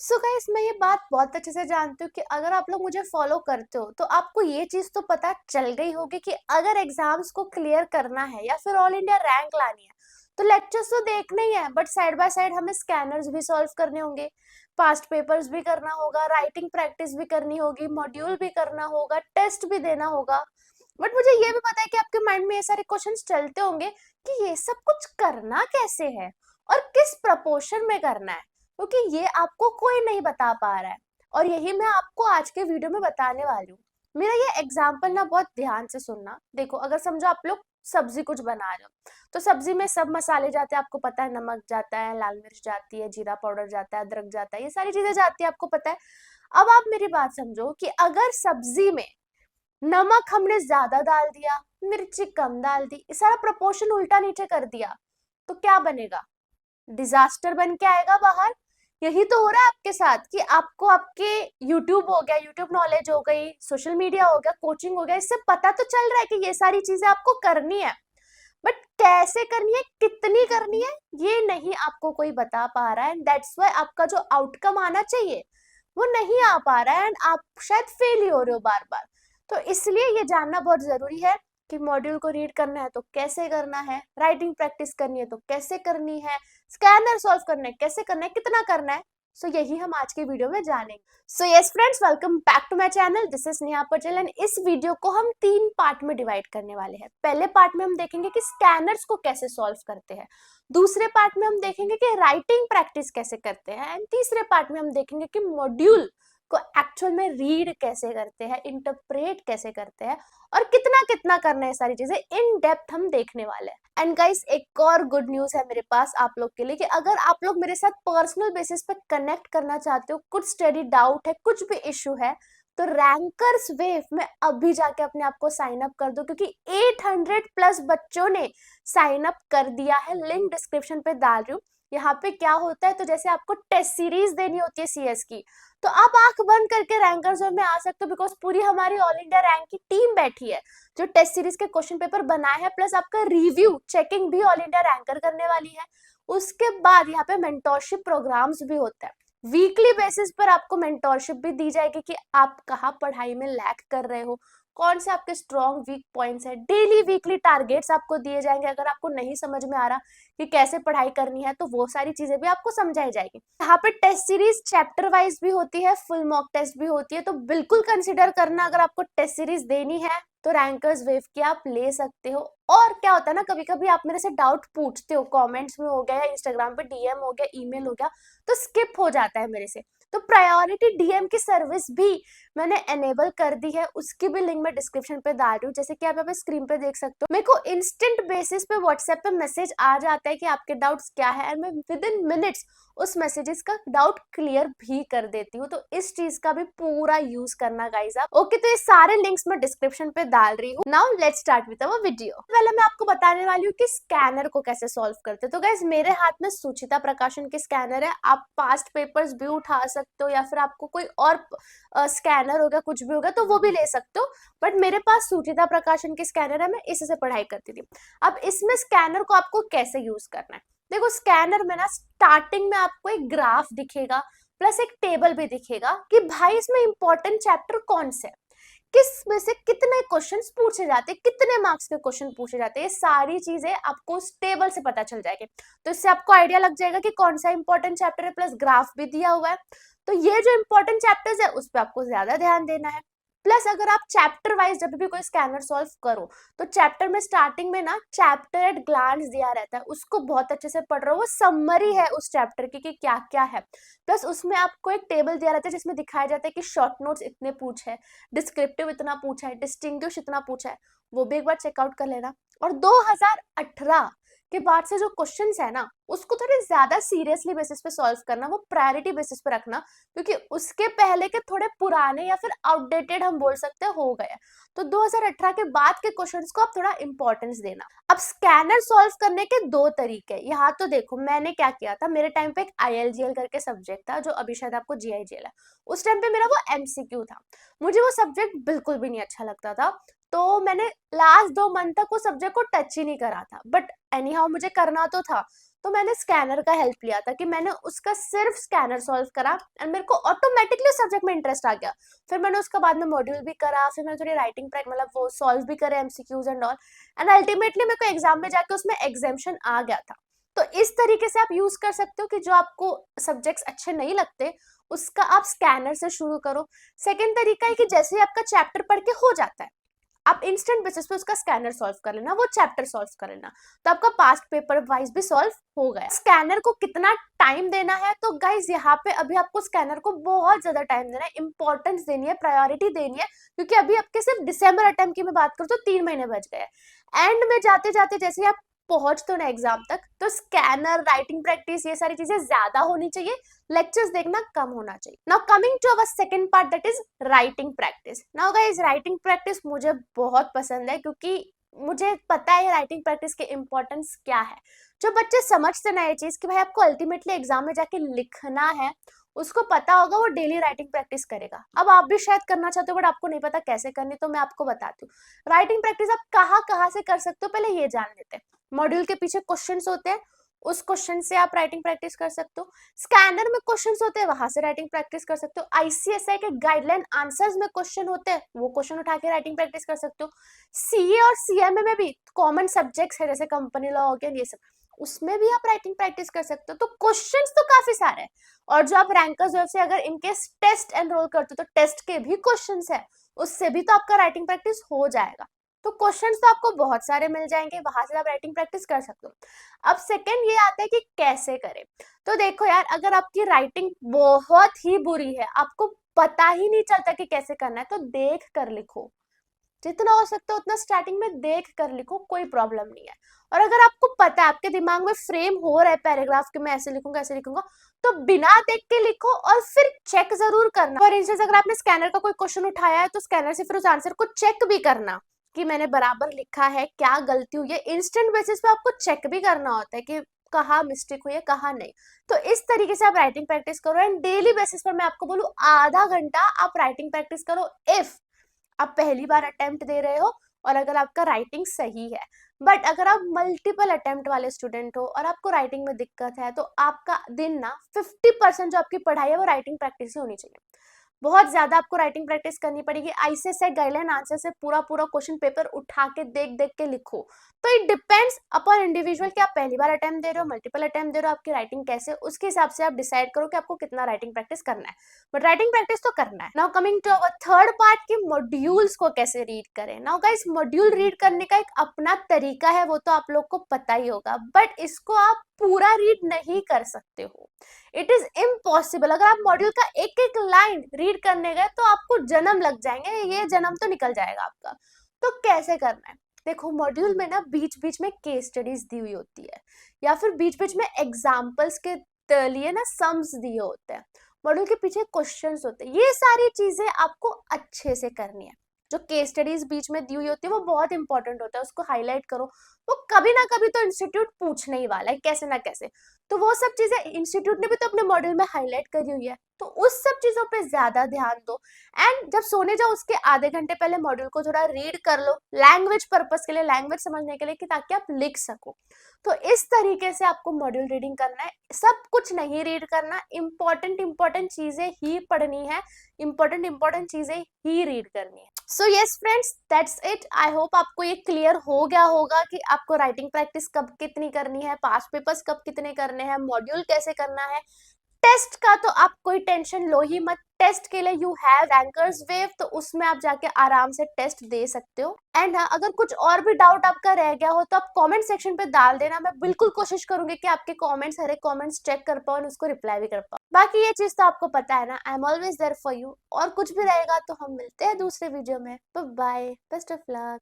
So guys, मैं ये बात बहुत अच्छे से जानती हूँ कि अगर आप लोग मुझे फॉलो करते हो तो आपको ये चीज तो पता चल गई होगी कि अगर एग्जाम्स को क्लियर करना है या फिर ऑल इंडिया रैंक लानी है तो लेक्चर्स तो देखने ही है, बट साइड बाय साइड हमें स्कैनर्स भी सॉल्व करने होंगे, पास्ट पेपर्स भी करना होगा, राइटिंग प्रैक्टिस भी करनी होगी, मॉड्यूल भी करना होगा, टेस्ट भी देना होगा। बट मुझे ये भी पता है कि आपके माइंड में ये सारे क्वेश्चंस चलते होंगे कि ये सब कुछ करना कैसे है और किस प्रपोर्शन में करना है, क्योंकि ये आपको कोई नहीं बता पा रहा है। और यही मैं आपको आज के वीडियो में बताने वाली हूँ। मेरा ये एग्जाम्पल ना बहुत ध्यान से सुनना। देखो, अगर समझो आप लोग सब्जी कुछ बना रहे हो तो सब्जी में सब मसाले जाते हैं, आपको पता है, नमक जाता है, लाल मिर्च जाती है, जीरा पाउडर जाता है, अदरक जाता है, ये सारी चीजें जाती है, आपको पता है। अब आप मेरी बात समझो कि अगर सब्जी में नमक हमने ज्यादा डाल दिया, मिर्ची कम डाल दी, इस सारा प्रोपोर्शन उल्टा नीचे कर दिया, तो क्या बनेगा? डिजास्टर बन के आएगा बाहर। यही तो हो रहा है आपके साथ कि आपको आपके यूट्यूब हो गया, यूट्यूब नॉलेज हो गई, सोशल मीडिया हो गया, कोचिंग हो गया, इससे पता तो चल रहा है कि ये सारी चीजें आपको करनी है, बट कैसे करनी है, कितनी करनी है, ये नहीं आपको कोई बता पा रहा है। दैट्स वाई आपका जो आउटकम आना चाहिए वो नहीं आ पा रहा है एंड आप शायद फेल ही हो रहे हो बार बार। तो इसलिए ये जानना बहुत जरूरी है कि मॉड्यूल को रीड करना है तो कैसे करना है, राइटिंग प्रैक्टिस करनी है तो कैसे करनी है, स्कैनर सॉल्व करना है कैसे करना है, कितना करना है। सो यही हम आज के वीडियो में जानेंगे। So yes friends, welcome back to my channel. This is Neha Patel and इस वीडियो को हम 3 पार्ट में डिवाइड करने वाले हैं। पहले पार्ट में हम देखेंगे कि स्कैनर्स को कैसे सॉल्व करते हैं, दूसरे पार्ट में हम देखेंगे कि राइटिंग प्रैक्टिस कैसे करते हैं, एंड तीसरे पार्ट में हम देखेंगे कि मॉड्यूल को एक्चुअल में रीड कैसे करते हैं, इंटरप्रेट कैसे करते हैं और कितना कितना करना है, सारी चीजें इन डेप्थ हम देखने वाले हैं। एंड गाइस, एक और गुड न्यूज है मेरे पास आप लोग के लिए कि अगर आप लोग मेरे साथ पर्सनल बेसिस पे कनेक्ट करना चाहते हो, कुछ स्टडी डाउट है, कुछ भी इश्यू है, तो रैंकर्स वेव में अभी जाके अपने आप को साइन अप कर दो, क्योंकि 800 प्लस बच्चों ने साइन अप कर दिया है। लिंक डिस्क्रिप्शन पे डाल रही हूँ। यहाँ पे क्या होता है, तो जैसे आपको टेस्ट सीरीज देनी होती है सीएस की, तो आप आंख बंद करके रैंकर्स वेव में आ सकते हो, बिकॉज पूरी हमारी ऑल इंडिया रैंक की टीम बैठी है जो टेस्ट सीरीज के क्वेश्चन पेपर बनाए हैं, प्लस आपका रिव्यू चेकिंग भी ऑल इंडिया रैंकर करने वाली है। उसके बाद यहाँ पे मेंटोरशिप प्रोग्राम्स भी होता है। वीकली बेसिस पर आपको मेंटोरशिप भी दी जाएगी कि आप कहाँ पढ़ाई में लैग कर रहे हो, कौन से आपके स्ट्रॉन्ग वीक पॉइंट्स है। डेली वीकली टारगेट्स आपको दिए जाएंगे। अगर आपको नहीं समझ में आ रहा कि कैसे पढ़ाई करनी है तो वो सारी चीजें भी आपको समझाई जाएगी। यहाँ पे टेस्ट सीरीज चैप्टर वाइज भी होती है, फुल मॉक टेस्ट भी होती है, तो बिल्कुल कंसिडर करना। अगर आपको टेस्ट सीरीज देनी है तो रैंकर्स वेव की आप ले सकते हो। और क्या होता है ना, कभी कभी आप मेरे से डाउट पूछते हो, कमेंट्स में हो गया या इंस्टाग्राम पे डीएम हो गया, ईमेल हो गया, तो स्किप हो जाता है मेरे से। तो प्रायोरिटी डीएम की सर्विस भी मैंने एनेबल कर दी है, उसकी भी लिंक मैं डिस्क्रिप्शन पे डाल रही हूँ। जैसे कि आप यहाँ पे स्क्रीन पे देख सकते हो, मेरे को इंस्टेंट बेसिस पे व्हाट्सएप पे मैसेज आ जाता है कि आपके डाउट्स क्या है, एंड मैं विद इन मिनट्स उस मैसेजेस का डाउट क्लियर भी कर देती हूँ। तो इस चीज का भी पूरा यूज करना गाइस आप। ओके, तो ये सारे लिंक्स मैं डिस्क्रिप्शन पे डाल रही हूँ। Now let's start with our video. पहले मैं आपको बताने वाली हूँ कि स्कैनर को कैसे सॉल्व करते हैं। तो गाइस, मेरे हाथ में सुचिता प्रकाशन की स्कैनर है। आप पास्ट पेपर्स भी उठा सकते हो या फिर आपको कोई और स्कैनर होगा, कुछ भी होगा तो वो भी ले सकते हो, बट मेरे पास सुचिता प्रकाशन की स्कैनर है, मैं इसी से पढ़ाई करती थी। अब इसमें स्कैनर को आपको कैसे यूज करना है, देखो, स्कैनर में ना स्टार्टिंग में आपको एक ग्राफ दिखेगा प्लस एक टेबल भी दिखेगा कि भाई इसमें इंपॉर्टेंट चैप्टर कौन से है, किस में से कितने क्वेश्चंस पूछे जाते हैं, कितने मार्क्स के क्वेश्चन पूछे जाते हैं, ये सारी चीजें आपको उस टेबल से पता चल जाएगी। तो इससे आपको आइडिया लग जाएगा कि कौन सा इंपॉर्टेंट चैप्टर है, प्लस ग्राफ भी दिया हुआ है। तो ये जो इंपॉर्टेंट चैप्टर्स है उस पर आपको ज्यादा ध्यान देना है। प्लस अगर आप चैप्टर वाइज जब भी कोई स्कैनर सॉल्व करो तो चैप्टर में स्टार्टिंग में ना चैप्टर एट ग्लांस दिया रहता है, उसको बहुत अच्छे से पढ़ रहे हो, वो समरी है उस चैप्टर की कि क्या क्या है। प्लस उसमें आपको एक टेबल दिया रहता है जिसमें दिखाया जाता है कि शॉर्ट नोट्स इतने पूछे है, डिस्क्रिप्टिव इतना पूछा है, डिस्टिंग्विश इतना पूछा है, वो भी एक बार चेकआउट कर लेना। और 2018 के बाद से जो क्वेश्चंस है ना उसको थोड़े ज्यादा सीरियसली बेसिस पे सॉल्व करना, वो प्रायोरिटी बेसिस पे रखना, क्योंकि उसके पहले के थोड़े पुराने या फिर आउटडेटेड हम बोल सकते हैं हो गए। तो 2018 के बाद के क्वेश्चंस को आप थोड़ा इंपॉर्टेंस देना। अब स्कैनर सॉल्व करने के 2 तरीके हैं। यहाँ तो देखो मैंने क्या किया था, मेरे टाइम पे एक आईएलजीएल करके सब्जेक्ट था जो अभी शायद आपको जीआईजीएल है, उस टाइम पे मेरा वो एमसीक्यू था। मुझे वो सब्जेक्ट बिल्कुल भी नहीं अच्छा लगता था, तो मैंने लास्ट 2 मंथ तक वो सब्जेक्ट को टच ही नहीं करा था, बट एनी हाउ मुझे करना तो था। तो मैंने स्कैनर का हेल्प लिया था कि मैंने उसका सिर्फ स्कैनर सॉल्व करा एंड मेरे को ऑटोमेटिकली सब्जेक्ट में इंटरेस्ट आ गया। फिर मैंने उसका बाद में मॉड्यूल भी करा, फिर मैंने थोड़ी राइटिंग मतलब वो सॉल्व भी करे MCQs and all, and ultimately मेरे को एग्जाम में जाके उसमें एग्जामेशन आ गया था। तो इस तरीके से आप यूज कर सकते हो कि जो आपको सब्जेक्ट्स अच्छे नहीं लगते उसका आप स्कैनर से शुरू करो। सेकेंड तरीका है कि जैसे ही आपका चैप्टर पढ़ के हो जाता है, आप इंस्टेंट बेसिस पे उसका स्कैनर सॉल्व कर लेना, वो चैप्टर सॉल्व कर लेना, तो आपका पास्ट पेपर वाइज भी सॉल्व हो गया। स्कैनर को कितना टाइम देना है, तो गाइज यहाँ पे अभी आपको स्कैनर को बहुत ज्यादा टाइम देना है, इंपॉर्टेंस देनी है, प्रायोरिटी देनी है, क्योंकि अभी आपके सिर्फ दिसंबर अटेम्प्ट की मैं बात करूँ तो 3 महीने बच गए। एंड में जाते जाते जैसे आप पहुंच तो ना एग्जाम तक, तो स्कैनर, राइटिंग प्रैक्टिस, ये सारी चीजें ज्यादा होनी चाहिए, लेक्चर्स देखना कम होना चाहिए। Now coming to our second part, that is writing practice. Now guys, writing practice मुझे बहुत पसंद है क्योंकि मुझे पता है राइटिंग प्रैक्टिस के इंपॉर्टेंस क्या है। जो बच्चे समझते ना ये चीज कि भाई आपको अल्टीमेटली एग्जाम में जाके लिखना है, उसको पता होगा, वो डेली राइटिंग प्रैक्टिस करेगा। अब आप भी शायद करना चाहते हो बट आपको नहीं पता कैसे करनी, तो मैं आपको बताती हूँ राइटिंग प्रैक्टिस आप कहाँ कहाँ से कर सकते हो। पहले ये जान लेते हैं, मॉड्यूल के पीछे क्वेश्चंस होते हैं, उस क्वेश्चन से आप राइटिंग प्रैक्टिस कर सकते हो। स्कैनर में क्वेश्चंस होते हैं, वहां से राइटिंग प्रैक्टिस कर सकते हो। आईसीएसआई के गाइडलाइन आंसर्स में क्वेश्चन होते हैं, वो क्वेश्चन उठा के राइटिंग प्रैक्टिस कर सकते हो। सीए और सीएमए में भी कॉमन सब्जेक्ट्स है, जैसे कंपनी लॉ हो गया, ये सब, उसमें भी आप राइटिंग प्रैक्टिस कर सकते हो। तो क्वेश्चंस तो काफी सारे हैं, और जो आप रैंकर्स वेब से अगर इनकेस टेस्ट एनरोल करते हो तो टेस्ट के भी क्वेश्चंस है, उससे भी तो आपका राइटिंग प्रैक्टिस हो जाएगा। तो क्वेश्चंस तो आपको बहुत सारे मिल जाएंगे, वहां से आप राइटिंग प्रैक्टिस कर सकते हो। अब सेकंड ये आता है कि कैसे करें। तो देखो यार, अगर आपकी राइटिंग बहुत ही बुरी है, आपको पता ही नहीं चलता कि कैसे करना है, तो देख कर लिखो, जितना हो सकता है उतना स्टार्टिंग में देख कर लिखो, कोई प्रॉब्लम नहीं है। और अगर आपको पता है, आपके दिमाग में फ्रेम हो रहा है पैराग्राफ के, मैं ऐसे लिखूंगा ऐसे लिखूंगा, तो बिना देख के लिखो और फिर चेक जरूर करना। फॉर इंस्टेंस, अगर आपने स्कैनर का कोई क्वेश्चन उठाया है तो स्कैनर से फिर उस आंसर को चेक भी करना कि मैंने बराबर लिखा है, क्या गलती हुई है। इंस्टेंट बेसिस पे आपको चेक भी करना होता है कि कहाँ मिस्टेक हुई है कहाँ नहीं। तो इस तरीके से आप राइटिंग प्रैक्टिस करो, एंड डेली बेसिस पर मैं आपको बोलूं आधा घंटा आप राइटिंग प्रैक्टिस करो, इफ आप पहली बार अटेम्प्ट दे रहे हो और अगर आपका राइटिंग सही है। बट अगर आप मल्टीपल अटेम्प्ट वाले स्टूडेंट हो और आपको राइटिंग में दिक्कत है, तो आपका दिन ना 50% जो आपकी पढ़ाई है वो राइटिंग प्रैक्टिस ही होनी चाहिए। बहुत ज्यादा आपको राइटिंग प्रैक्टिस करनी पड़ेगी। आईसीएसआई गाइडलाइन आंसर से पूरा पूरा क्वेश्चन पेपर उठा के देख देख के लिखो। तो इट डिपेंड्स अपॉन इंडिविजुअल कि आप पहली बार अटेम्प्ट दे रहे हो, मल्टीपल अटेम्प्ट दे रहे हो, आपकी राइटिंग कैसे, उसके हिसाब से आप डिसाइड करो कि आपको कितना राइटिंग प्रैक्टिस करना है। बट राइटिंग प्रैक्टिस तो करना है। Now coming to our third part कि मॉड्यूल्स को कैसे रीड करें। नाउ गाइस, मॉड्यूल रीड करने का एक अपना तरीका है, वो तो आप लोग को पता ही होगा, बट इसको आप पूरा रीड नहीं कर सकते हो, इट इज इम्पॉसिबल। अगर आप मॉड्यूल का एक एक लाइन रीड करने गए तो आपको जन्म लग जाएंगे, ये जन्म तो निकल जाएगा आपका। तो कैसे करना है, देखो मॉड्यूल में ना बीच बीच में केस स्टडीज दी हुई होती है, या फिर बीच बीच में एग्जाम्पल्स के लिए ना सम्स दिए होते हैं, मॉड्यूल के पीछे क्वेश्चंस होते हैं, ये सारी चीजें आपको अच्छे से करनी है। जो केस स्टडीज बीच में दी हुई होती है वो बहुत इंपॉर्टेंट होता है, उसको हाईलाइट करो, वो कभी ना कभी तो इंस्टीट्यूट पूछने ही वाला है कैसे ना कैसे। तो वो सब चीजें इंस्टीट्यूट ने भी तो अपने मॉड्यूल में हाईलाइट करी हुई है, तो उस सब चीजों पे ज्यादा ध्यान दो। एंड जब सोने जाओ उसके आधे घंटे पहले मॉड्यूल को थोड़ा रीड कर लो, लैंग्वेज पर्पस के लिए, लैंग्वेज समझने के लिए, कि ताकि आप लिख सको। तो इस तरीके से आपको मॉड्यूल रीडिंग करना है, सब कुछ नहीं रीड करना, इंपॉर्टेंट इंपॉर्टेंट चीजें ही पढ़नी है, इंपॉर्टेंट इंपॉर्टेंट चीजें ही रीड करनी है। सो yes friends, that's it. I hope आपको ये क्लियर हो गया होगा कि आपको राइटिंग प्रैक्टिस कब कितनी करनी है, पास्ट पेपर्स कब कितने करने हैं, मॉड्यूल कैसे करना है। टेस्ट का तो आप कोई टेंशन लो ही मत, टेस्ट के लिए यू हैव रैंकर्स वेव, तो उसमें आप जाके आराम से टेस्ट दे सकते हो। एंड हाँ, अगर कुछ और भी डाउट आपका रह गया हो तो आप कमेंट सेक्शन पे डाल देना, मैं बिल्कुल कोशिश करूंगी कि आपके कमेंट्स, हर एक कमेंट्स चेक कर पाऊँ और उसको रिप्लाई भी कर पाऊँ। बाकी ये चीज तो आपको पता है ना, I am always there for you. और कुछ भी रहेगा तो हम मिलते हैं दूसरे वीडियो में। Bye, best of luck.